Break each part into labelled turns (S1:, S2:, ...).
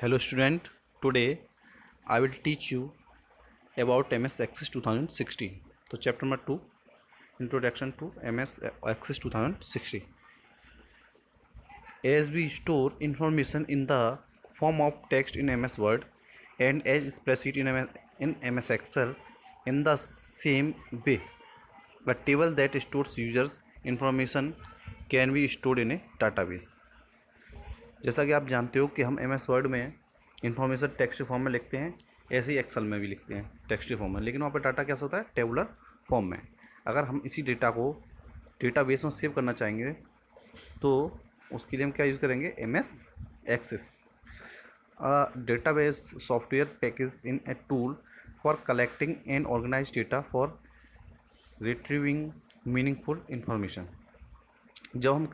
S1: Hello student, today I will teach you about MS Access 2016. So chapter number 2, Introduction to MS Access 2016. As we store information in the form of text in MS Word and as spreadsheet in MS Excel in the same way, a table that stores users information can be stored in a database. जैसा कि आप जानते हो कि हम MS word में information text form में लिखते हैं, ऐसे ही एक्सेल में भी लिखते हैं टेक्स्ट फॉर्म में, लेकिन वहाँ पर डाटा कैसा होता है, टेबुलर फॉर्म में। अगर हम इसी डेटा को डेटाबेस में सेव करना चाहेंगे तो उसके लिए हम क्या यूज़ करेंगे, MS Access. Database software package in a tool for collecting and organize data for retrieving meaningful information. जब हम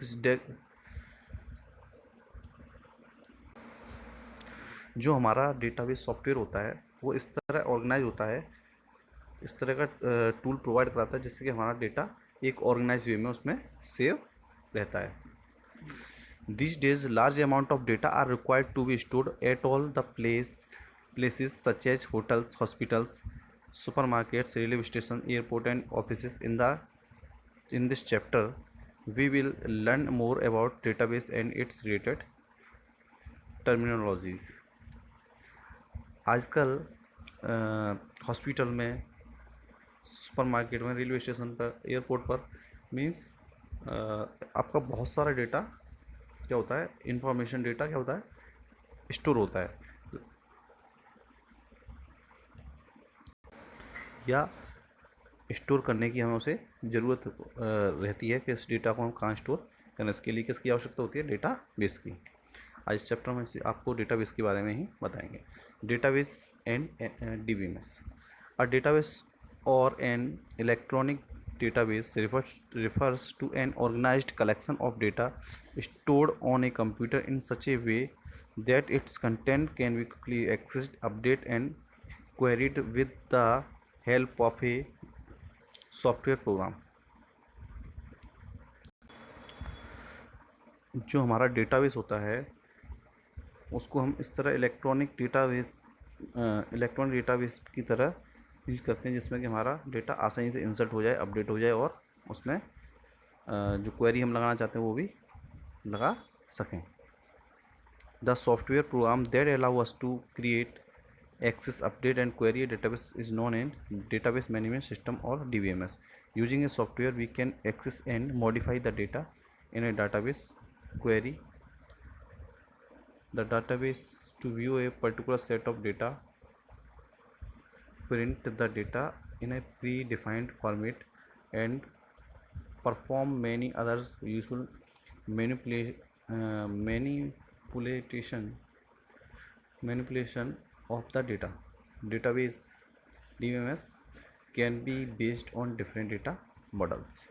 S1: जो हमारा डेटाबेस सॉफ्टवेयर होता है वो इस तरह ऑर्गेनाइज होता है, इस तरह का टूल प्रोवाइड कराता है जिससे कि हमारा डेटा एक ऑर्गेनाइज वे में उसमें सेव रहता है। This days large amount of data are required to be stored at all the places such as hotels, hospitals, supermarkets, railway station, airport and offices. In this chapter we will learn more about database and its related terminologies. आजकल hospital में, supermarket में, railway station पर, airport पर means आपका बहुत सारा data क्या होता है, इंफॉर्मेशन डेटा क्या होता है, स्टोर होता है या स्टोर करने की हमें उसे ज़रूरत रहती है कि इस डेटा को हम कहाँ स्टोर करें। इसके लिए किसकी आवश्यकता होती है, डेटा बेस की। आज इस चैप्टर में आपको डेटाबेस के बारे में ही बताएंगे। Database and DBMS। A database और an electronic database refers to an organized collection of data stored on a computer in such a way that its content can be quickly accessed, updated and queried with the help of a software program। जो हमारा database होता है उसको हम इस तरह electronic database की तरह यूज़ करते हैं जिसमें कि हमारा डेटा आसानी से इंसर्ट हो जाए, अपडेट हो जाए और उसमें जो क्वेरी हम लगाना चाहते हैं वो भी लगा सकें। The software program that allow us to create, access, update and query database is known in database management system और DBMS। Using a software we can access and modify the data in a database query the database to view a particular set of data, print the data in a predefined format and perform many others useful manipulation of the data. Database DBMS can be based on different data models।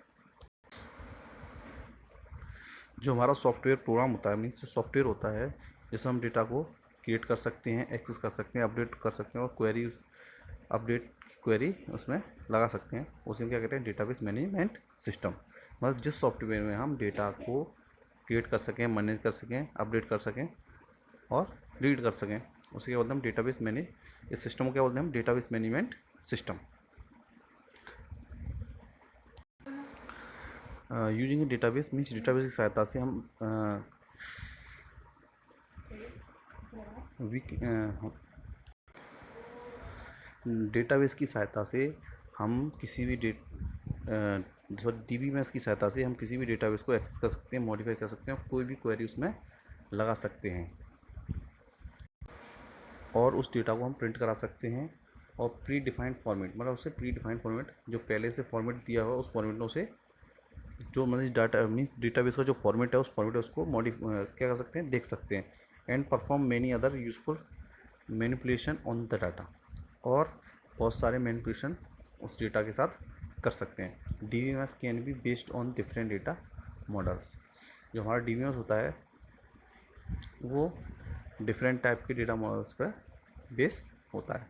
S1: जो हमारा software program होता है means जो software होता है जिससे हम data को क्रिएट कर सकते हैं, एक्सेस कर सकते हैं, अपडेट कर सकते हैं और क्वेरी उसमें लगा सकते हैं, उसी में क्या कहते हैं, डेटाबेस मैनेजमेंट सिस्टम। मतलब जिस सॉफ्टवेयर में हम डेटा को क्रिएट कर सकें, मैनेज कर सकें, अपडेट कर सकें और रीड कर सकें, उसे क्या बोलते हैं, डेटाबेस मैनेज। इस सिस्टम को क्या बोलते हैं हम, database management system. Using database means database की सहायता से हम डेटाबेस की सहायता से हम किसी भी DBMS की सहायता से हम किसी भी डेटाबेस को एक्सेस कर सकते हैं, मॉडिफाई कर सकते हैं और कोई भी क्वेरी उसमें लगा सकते हैं और उस डेटा को हम प्रिंट करा सकते हैं और प्री डिफाइंड फॉर्मेट, मतलब उसे प्री डिफाइंड फॉर्मेट जो पहले से फॉर्मेट दिया हुआ उस फॉर्मेट में उसे जो मतलब डाटा मीन्स डेटाबेस का जो फॉर्मेट है उस फॉर्मेट है उसको क्या कर सकते हैं, देख सकते हैं। And perform many other useful manipulation on the data, और बहुत सारे मैनिपुलेशन उस डेटा के साथ कर सकते हैं। DBMS can be based on different data models. जो हमारा DBMS होता है वो डिफरेंट टाइप के डेटा मॉडल्स पर बेस होता है।